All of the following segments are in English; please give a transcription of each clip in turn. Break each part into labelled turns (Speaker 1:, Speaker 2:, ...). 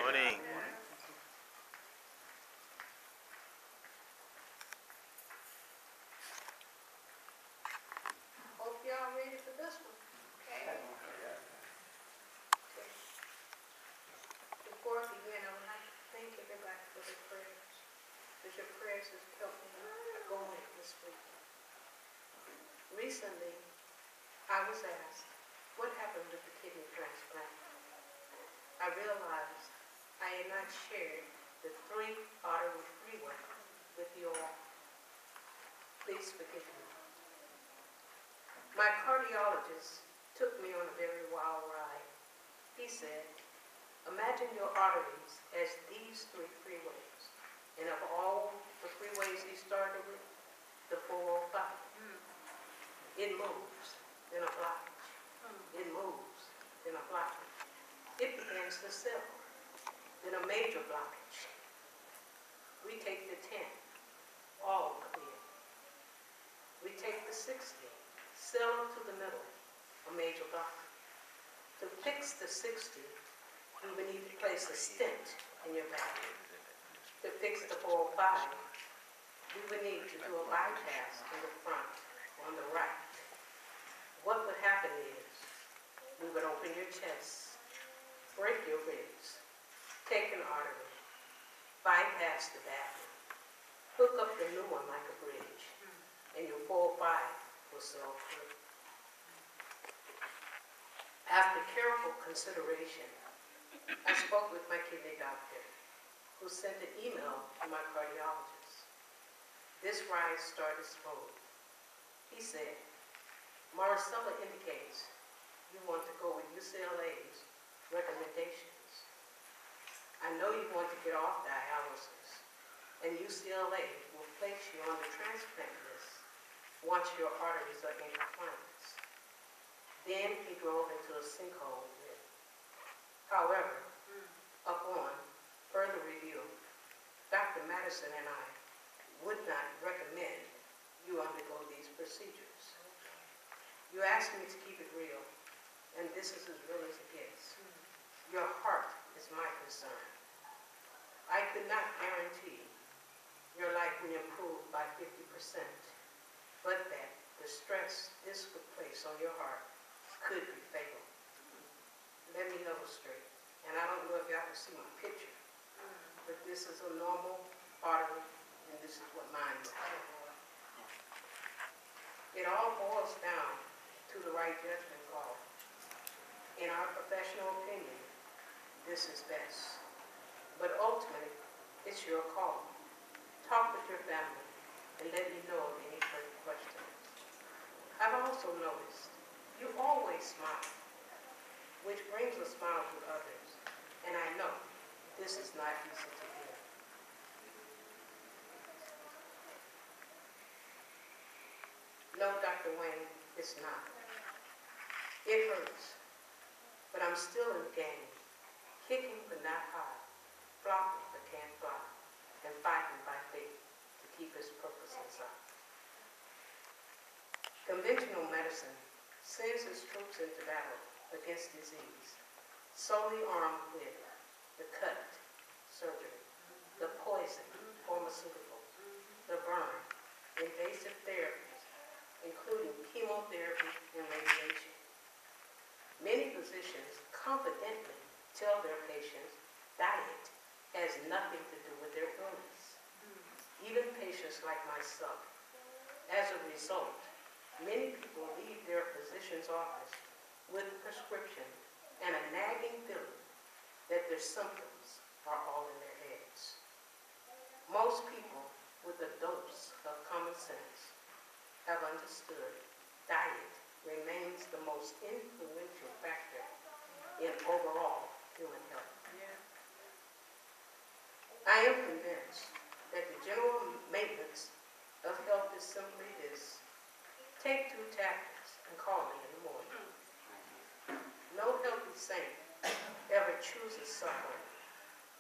Speaker 1: Morning.
Speaker 2: Hope y'all ready for this one. Okay. Before I begin, I would like to thank everybody for their prayers, because your prayers have helped me going this week. Recently, I was asked, what happened with the kidney transplant? I realized I had not shared the 3-artery freeway with you all. Please forgive me. My cardiologist took me on a very wild ride. He said, imagine your arteries as these 3 freeways. And of all the freeways he started with, the 405. It moves, then a blockage. It moves, then a blockage. It begins to settle, then a major blockage. We take the 10, all clear. We take the 60, settle to the middle, a major blockage. To fix the 60, we would need to place a stent in your back. To fix the 405, we would need to do a bypass in the front, on the right. What would happen is, we would open your chest, break your ribs, take an artery, bypass the bathroom, hook up the new one like a bridge, and your 405 will sail through. After careful consideration, I spoke with my kidney doctor, who sent an email to my cardiologist. This ride started smooth. He said, Maricela indicates you want to go with UCLA's recommendations. I know you want to get off dialysis, and UCLA will place you on the transplant list once your arteries are in compliance. Then he drove into a sinkhole with me. However, upon further review, Dr. Madison and I would not recommend you undergo these procedures. You asked me to keep it real, and this is as real as it gets. Your heart is my concern. I could not guarantee your life will improve by 50%, but that the stress this would place on your heart could be fatal. Let me illustrate, and I don't know if y'all can see my picture, but this is a normal artery, and this is what mine looks like. It all boils down to the right judgment call. In our professional opinion, this is best. But ultimately, it's your call. Talk with your family and let me know of any further questions. I've also noticed you always smile, which brings a smile to others. And I know this is not easy to hear. No, Dr. Wayne, it's not. It hurts, but I'm still in the game, kicking but not high, flopping but can't fly, and fighting by faith to keep his purpose inside. Conventional medicine sends its troops into battle against disease, solely armed with the cut, surgery, the poison, pharmaceutical, the burn, invasive therapies, including chemotherapy and radiation. Many physicians confidently tell their patients diet has nothing to do with their illness. Even patients like myself. As a result, many people leave their physician's office with a prescription and a nagging feeling that their symptoms are all in their heads. Most people with a dose of common sense have understood diet remains the most influential factor in overall human health. I am convinced that the general maintenance of health is simply this: take 2 tablets and call me in the morning. No healthy saint ever chooses suffering.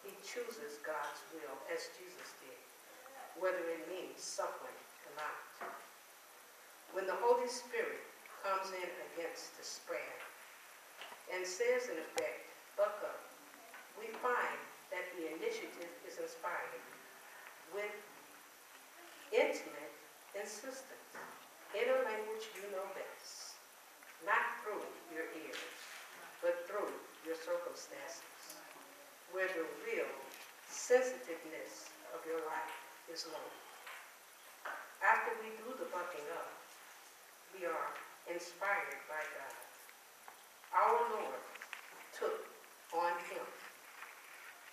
Speaker 2: He chooses God's will, as Jesus did, whether it means suffering or not. When the Holy Spirit comes in against despair and says in effect, buck up, we find initiative is inspired with intimate insistence in a language you know best, not through your ears, but through your circumstances, where the real sensitiveness of your life is low. After we do the bucking up, we are inspired by God. Our Lord took on him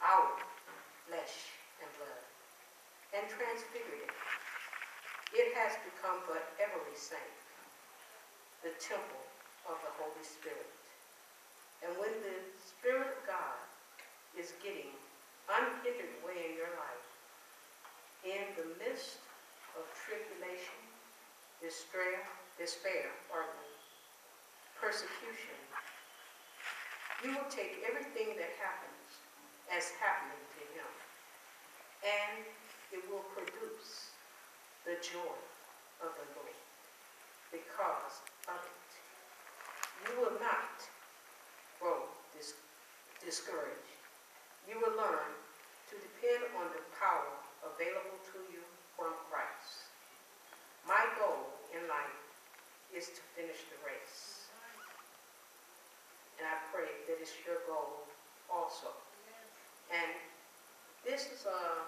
Speaker 2: our flesh and blood and transfigured it. It has become but everly saint, the temple of the Holy Spirit. And when the Spirit of God is getting unhindered way in your life, in the midst of tribulation, despair, persecution, you will take everything that happens as happening to him, and it will produce the joy of the Lord because of it. You will not grow discouraged. You will learn to depend on the power available to you from Christ. My goal in life is to finish the race. And I pray that it's your goal also. And this is a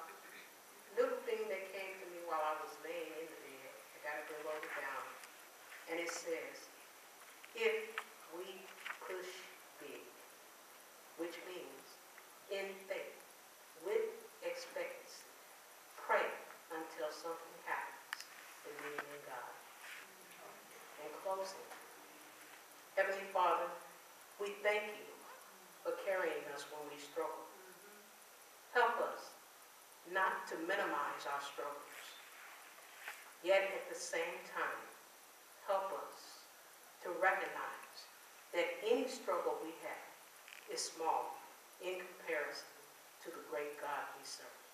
Speaker 2: little thing that came to me while I was laying in the bed. I got it wrote it down. And it says, if we push big, which means in faith, with expectancy, pray until something happens, believing in God. In closing, Heavenly Father, we thank you for carrying us when we struggle. Help us not to minimize our struggles, yet at the same time, help us to recognize that any struggle we have is small in comparison to the great God we serve.